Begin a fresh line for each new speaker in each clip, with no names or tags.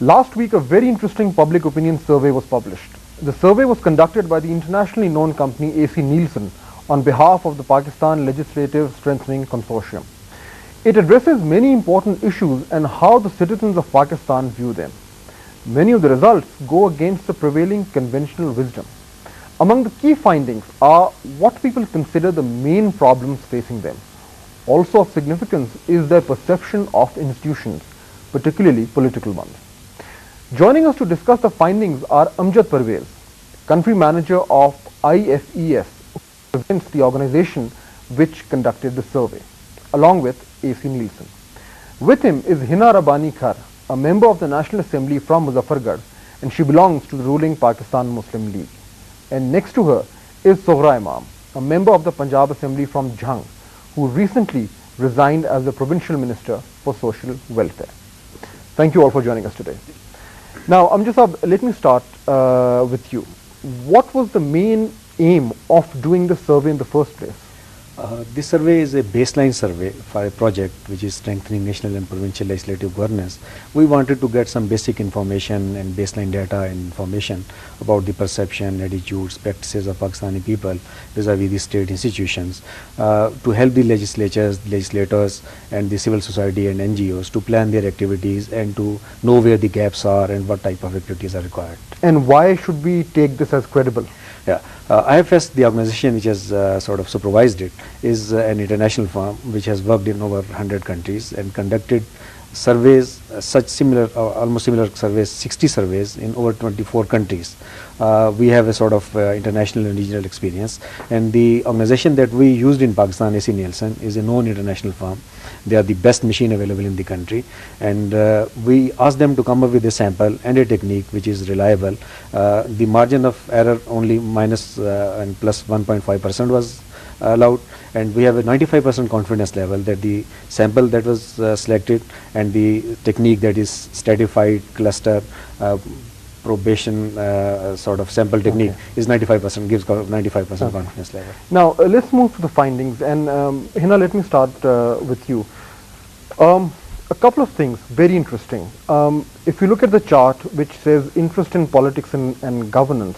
Last week, a very interesting public opinion survey was published. The survey was conducted by the internationally known company AC Nielsen on behalf of the Pakistan Legislative Strengthening Consortium. It addresses many important issues and how the citizens of Pakistan view them. Many of the results go against the prevailing conventional wisdom. Among the key findings are what people consider the main problems facing them. Also of significance is their perception of institutions, particularly political ones. Joining us to discuss the findings are Amjad Parvez, country manager of IFES, who represents the organization which conducted the survey, along with AC Nielsen. With him is Hina Rabbani Khar, a member of the National Assembly from Muzaffargarh, and she belongs to the ruling Pakistan Muslim League. And next to her is Sohra Imam, a member of the Punjab Assembly from Jhang, who recently resigned as the Provincial Minister for Social Welfare. Thank you all for joining us today. Now, Amjad Sahab, let me start with you. What was the main aim of doing the survey in the first place?
This survey is a baseline survey for a project which is strengthening national and provincial legislative governance. We wanted to get some basic information and baseline data and information about the perception, attitudes, practices of Pakistani people vis-a-vis the state institutions to help the legislators and the civil society and NGOs to plan their activities and to know where the gaps are and what type of activities are required.
And why should we take this as credible?
Yeah, IFS, the organization which has sort of supervised it, is an international firm which has worked in over 100 countries and conducted surveys, almost similar surveys, 60 surveys in over 24 countries. We have a sort of international and regional experience, and the organization that we used in Pakistan, AC Nielsen, is a known international firm. They are the best machine available in the country, and we asked them to come up with a sample and a technique which is reliable. The margin of error only minus and plus 1.5% was allowed, and we have a 95% confidence level that the sample that was selected and the technique, that is stratified cluster probation sort of sample technique, is 95%, gives 95% confidence level.
Now, let's move to the findings, and Hina, let me start with you. A couple of things very interesting. If you look at the chart which says interest in politics and governance,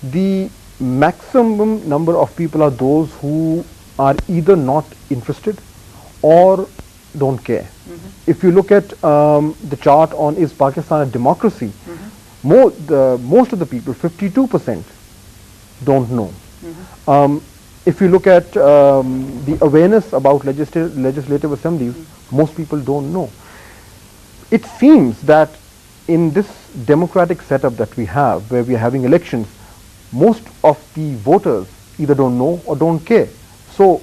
the maximum number of people are those who are either not interested or don't care. If you look at the chart on is Pakistan a democracy, most of the people, 52%, don't know. If you look at the awareness about legislative assemblies, most people don't know. It seems that in this democratic setup that we have, where we are having elections, most of the voters either don't know or don't care. So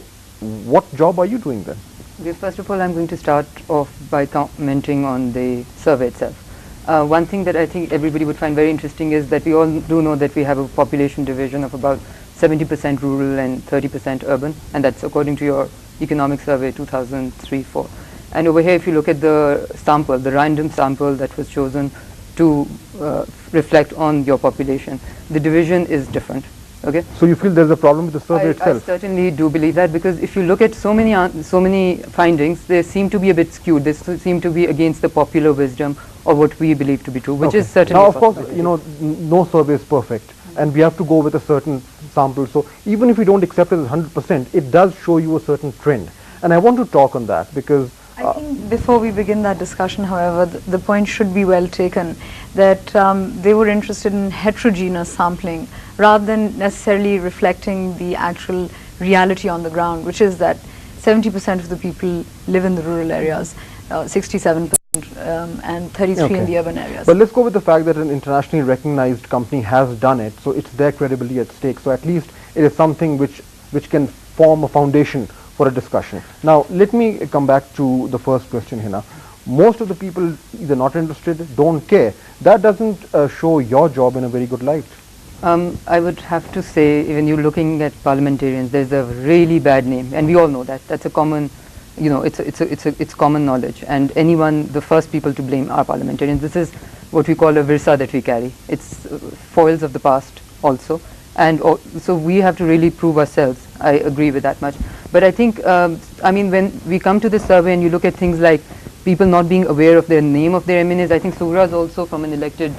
what job are you doing then?
Okay, first of all, I'm going to start off by commenting on the survey itself. One thing that I think everybody would find very interesting is that we all do know that we have a population division of about 70% rural and 30% urban, and that's according to your economic survey 2003-04. And over here, if you look at the sample, the random sample that was chosen to reflect on your population, the division is different. Okay.
So you feel there's a problem with the survey itself?
I certainly do believe that, because if you look at so many findings, they seem to be a bit skewed. They seem to be against the popular wisdom or what we believe to be true, which is certainly.
Now, of course, you know, no survey is perfect, and we have to go with a certain sample. So even if we don't accept it as 100%, it does show you a certain trend. And I want to talk on that because.
I think before we begin that discussion, however, the point should be well taken that they were interested in heterogeneous sampling rather than necessarily reflecting the actual reality on the ground, which is that 70% of the people live in the rural areas, 67% and 33% in the urban areas.
But let's go with the fact that an internationally recognized company has done it, so it's their credibility at stake. So at least it is something which can form a foundation for a discussion. Now, let me come back to the first question, Hina. Most of the people either not interested, don't care. That doesn't show your job in a very good light.
I would have to say, when you're looking at parliamentarians, there's a really bad name, and we all know that. That's a common, you know, it's common knowledge. And anyone, the first people to blame are parliamentarians. This is what we call a virsa that we carry. It's foils of the past also. And so we have to really prove ourselves. I agree with that much. But I think, I mean, when we come to this survey and you look at things like people not being aware of the name of their MNAs. I think Sura is also from an elected,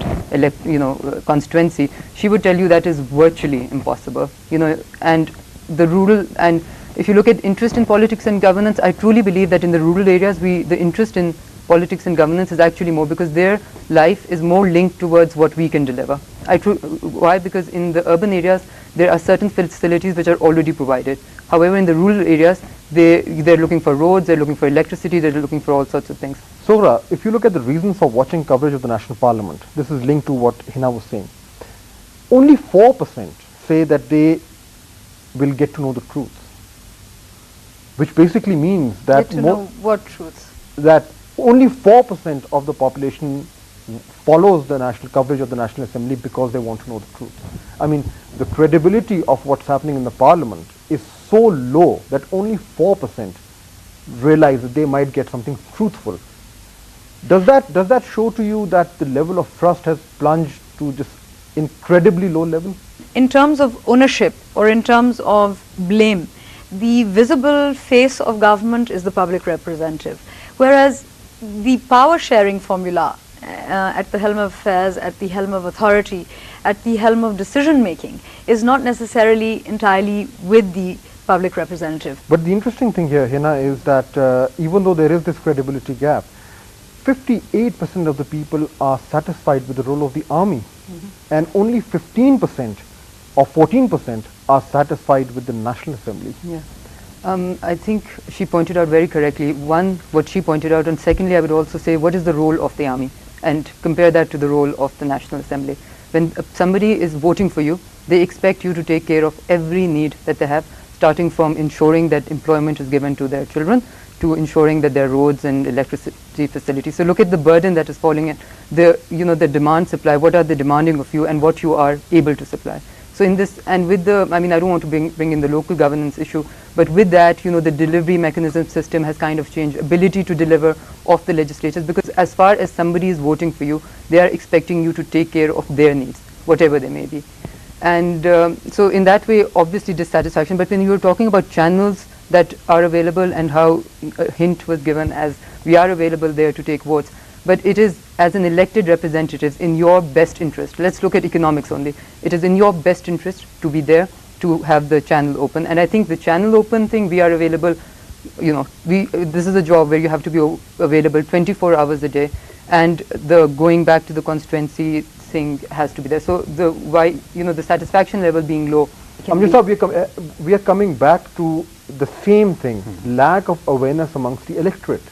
constituency. She would tell you that is virtually impossible, and the rural, and if you look at interest in politics and governance, I truly believe that in the rural areas, the interest in politics and governance is actually more, because their life is more linked towards what we can deliver. Why? Because in the urban areas, there are certain facilities which are already provided. However, in the rural areas, they're looking for roads, they're looking for electricity, they're looking for all sorts of things.
Sohra, if you look at the reasons for watching coverage of the National Parliament, this is linked to what Hina was saying. Only 4% say that they will get to know the truth, which basically means that
Get to know what truths?
that only 4% of the population follows the national coverage of the National Assembly because they want to know the truth. I mean, the credibility of what's happening in the Parliament is so low that only 4% realize that they might get something truthful. Does that show to you that the level of trust has plunged to just incredibly low level?
In terms of ownership or in terms of blame, the visible face of government is the public representative, whereas the power sharing formula at the helm of affairs, at the helm of authority, at the helm of decision making is not necessarily entirely with the public representative.
But the interesting thing here, Hina, is that even though there is this credibility gap, 58% of the people are satisfied with the role of the army, and only 15% or 14% are satisfied with the National Assembly.
Yeah. I think she pointed out very correctly, one, what she pointed out, and secondly, I would also say, what is the role of the army? And compare that to the role of the National Assembly. When somebody is voting for you, they expect you to take care of every need that they have, starting from ensuring that employment is given to their children, to ensuring that there are roads and electricity facilities. So look at the burden that is falling in, the demand supply, what are they demanding of you and what you are able to supply. So in this, and with the, I don't want to bring in the local governance issue, but with that, the delivery mechanism system has kind of changed, ability to deliver of the legislatures, because as far as somebody is voting for you, they are expecting you to take care of their needs, whatever they may be. And so in that way, obviously dissatisfaction, but when you were talking about channels that are available and how a hint was given as we are available there to take votes, but it is as an elected representatives in your best interest. Let's look at economics only. It is in your best interest to be there, to have the channel open. And I think the channel open thing, we are available, this is a job where you have to be available 24 hours a day, and the going back to the constituency thing has to be there. So the satisfaction level being low.
Amrita, we are coming back to the same thing, lack of awareness amongst the electorate.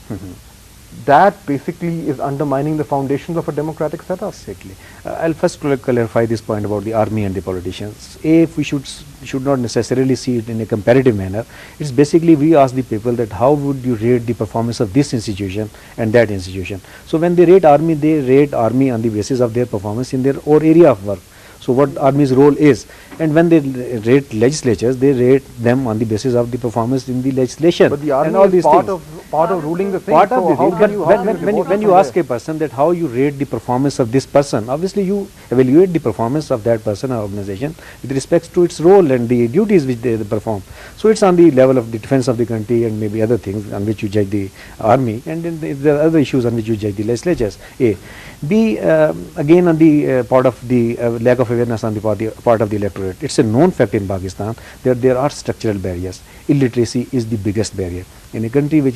That basically is undermining the foundations of a democratic setup.
Exactly. I'll first clarify this point about the army and the politicians. If we should not necessarily see it in a comparative manner, it's basically we ask the people that how would you rate the performance of this institution and that institution. So when they rate army on the basis of their performance in their own area of work. So what army's role is, and when they rate legislatures, they rate them on the basis of the performance in the legislation.
But the army
and all
is
these
part
things.
of ruling the thing.
Part
so
of the thing. But when you ask a person that how you rate the performance of this person, obviously you evaluate the performance of that person or organization with respect to its role and the duties which they perform. So it's on the level of the defense of the country and maybe other things on which you judge the army, and then there are other issues on which you judge the legislatures. A. B. Again on the part of the lack of awareness on the part of the electorate. It's a known fact in Pakistan that there are structural barriers. Illiteracy is the biggest barrier in a country which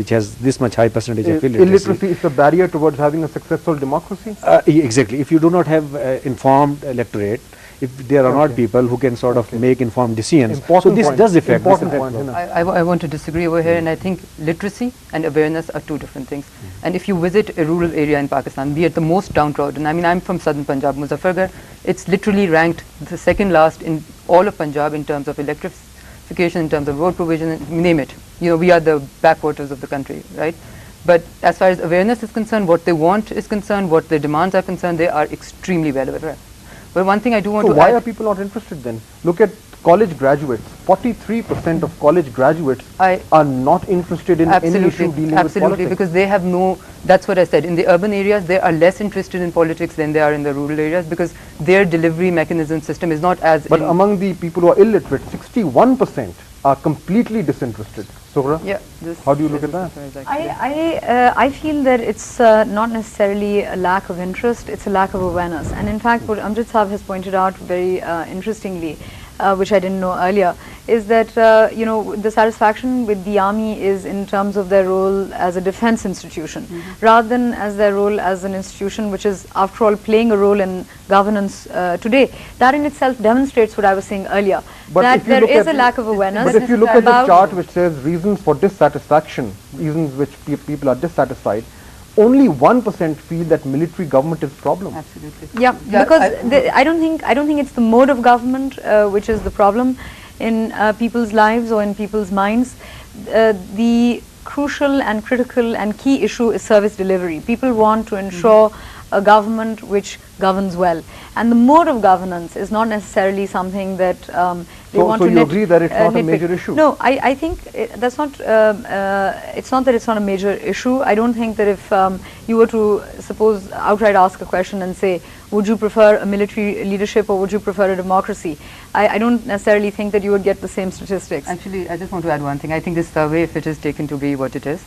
has this much high percentage of illiteracy.
Illiteracy is a barrier towards having a successful democracy?
Exactly. If you do not have informed electorate, if there are not people who can sort of make informed decisions, so this does affect.
I want to disagree over here, and I think literacy and awareness are two different things. And if you visit a rural area in Pakistan, be it the most downtrodden, I'm from southern Punjab, Muzaffargarh, it's literally ranked the second last in all of Punjab in terms of electrification, in terms of road provision, name it. We are the backwaters of the country, right? But as far as awareness is concerned, what they want is concerned, what their demands are concerned, they are extremely well aware. But one thing I do want to add.
So why are people not interested then? Look at college graduates. 43% of college graduates are not interested in any issue dealing with politics.
Absolutely, because they have that's what I said. In the urban areas, they are less interested in politics than they are in the rural areas, because their delivery mechanism system is not as...
But among the people who are illiterate, 61% are completely disinterested. Sughra,
Yeah, this
how do you look
this
at that?
is actually-
I feel that it's not necessarily a lack of interest, it's a lack of awareness. And in fact, what Amjad Saab has pointed out very interestingly, which I didn't know earlier, is that you know, the satisfaction with the army is in terms of their role as a defense institution, rather than as their role as an institution which is, after all, playing a role in governance today. That in itself demonstrates what I was saying earlier, that
if you
there
look
is
at
a lack of awareness.
But if you look at the
about
chart which says reasons for dissatisfaction, reasons which people are dissatisfied, only 1% feel that military government is the problem.
Absolutely.
Yeah,
Yeah,
because
I-
I don't think it's the mode of government which is the problem in people's lives or in people's minds. The crucial and critical and key issue is service delivery. People want to ensure a government which governs well, and the mode of governance is not necessarily something that they want
So
to
you agree that it's not a
nitpick.
major issue?
No, I think that's not. It's not that it's not a major issue. I don't think that if you were to suppose outright ask a question and say, would you prefer a military leadership or would you prefer a democracy? I don't necessarily think that you would get the same statistics.
Actually, I just want to add one thing. I think this survey, if it is taken to be what it is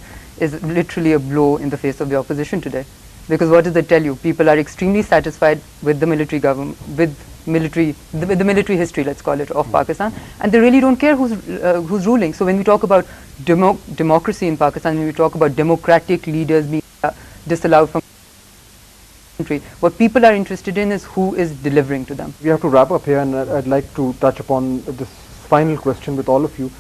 literally a blow in the face of the opposition today. Because what does it tell you? People are extremely satisfied with the military government, with the military history, let's call it, of Pakistan, and they really don't care who's ruling. So when we talk about democracy in Pakistan, when we talk about democratic leaders being disallowed from the country, what people are interested in is who is delivering to them.
We have to wrap up here, and I'd like to touch upon this final question with all of you.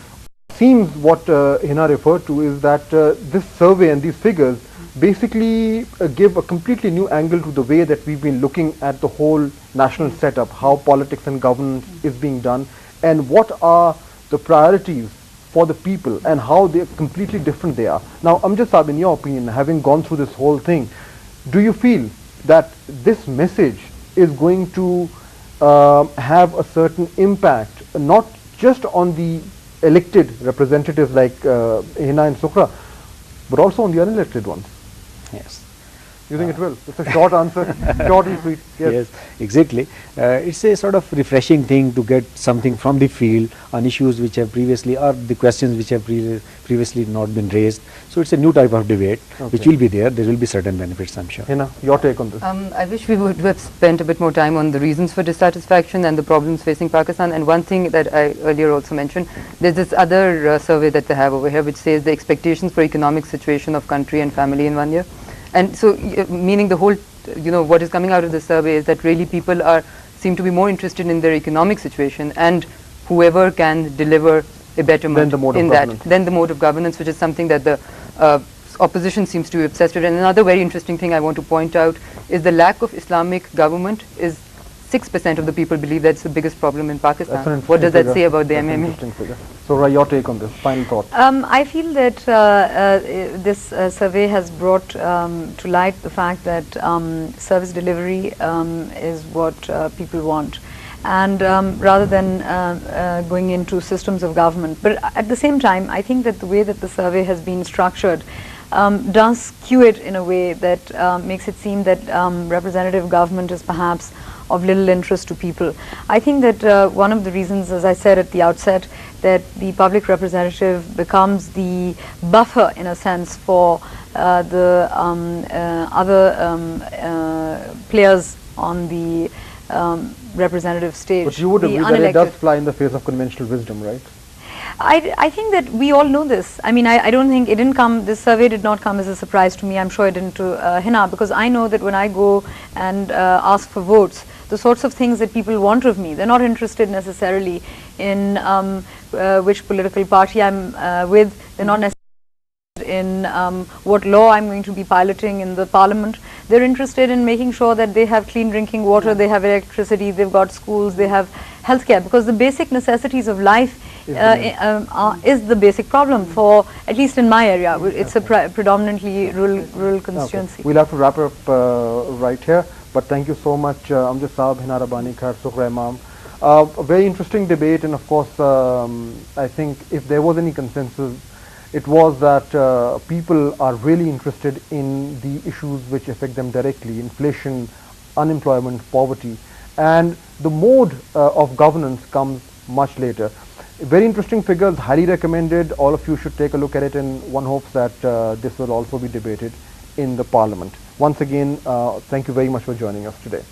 Seems what Hina referred to is that this survey and these figures basically give a completely new angle to the way that we've been looking at the whole national setup, how politics and governance is being done, and what are the priorities for the people and how they're completely different they are. Now, Amjad Saab, in your opinion, having gone through this whole thing, do you feel that this message is going to have a certain impact, not just on the elected representatives like Hina and Sughra, but also on the unelected ones?
Yes.
You think it will? It's a short answer, short and sweet.
Yes, exactly. It's a sort of refreshing thing to get something from the field on issues which have previously, or the questions which have previously not been raised. So it's a new type of debate which will be there. There will be certain benefits, I'm sure.
Hina, your take on this?
I wish we would have spent a bit more time on the reasons for dissatisfaction and the problems facing Pakistan. And one thing that I earlier also mentioned, there's this other survey that they have over here which says the expectations for economic situation of country and family in 1 year. And so, meaning the whole, what is coming out of the survey is that really people seem to be more interested in their economic situation, and whoever can deliver a betterment in that, then the mode of governance, which is something that the opposition seems to be obsessed with. And another very interesting thing I want to point out is the lack of Islamic government is 6% of the people believe that's the biggest problem in Pakistan. What does that say about the MMA?
So, your take on this, final thought.
I feel that this survey has brought to light the fact that service delivery is what people want, and rather than going into systems of government. But at the same time, I think that the way that the survey has been structured does skew it in a way that makes it seem that representative government is perhaps of little interest to people. I think that one of the reasons, as I said at the outset, that the public representative becomes the buffer, in a sense, for the other players on the representative stage.
But you would agree that it does fly in the face of conventional wisdom, right?
I think that we all know this. I mean, I don't think it didn't come, this survey did not come as a surprise to me. I'm sure it didn't to Hina, because I know that when I go and ask for votes, the sorts of things that people want of me, they're not interested necessarily in which political party I'm with. They're not necessarily in what law I'm going to be piloting in the parliament. They're interested in making sure that they have clean drinking water, they have electricity, they've got schools, they have healthcare, because the basic necessities of life is the basic problem for, at least in my area. It's a predominantly rural constituency.
We'll have to wrap up right here, but thank you so much, Amjad Saab, Hina Rabbani Khair, Sughra Imam. A very interesting debate, and of course I think if there was any consensus, it was that people are really interested in the issues which affect them directly: inflation, unemployment, poverty, and the mode of governance comes much later. Very interesting figures, highly recommended. All of you should take a look at it, and one hopes that this will also be debated in the Parliament. Once again, thank you very much for joining us today.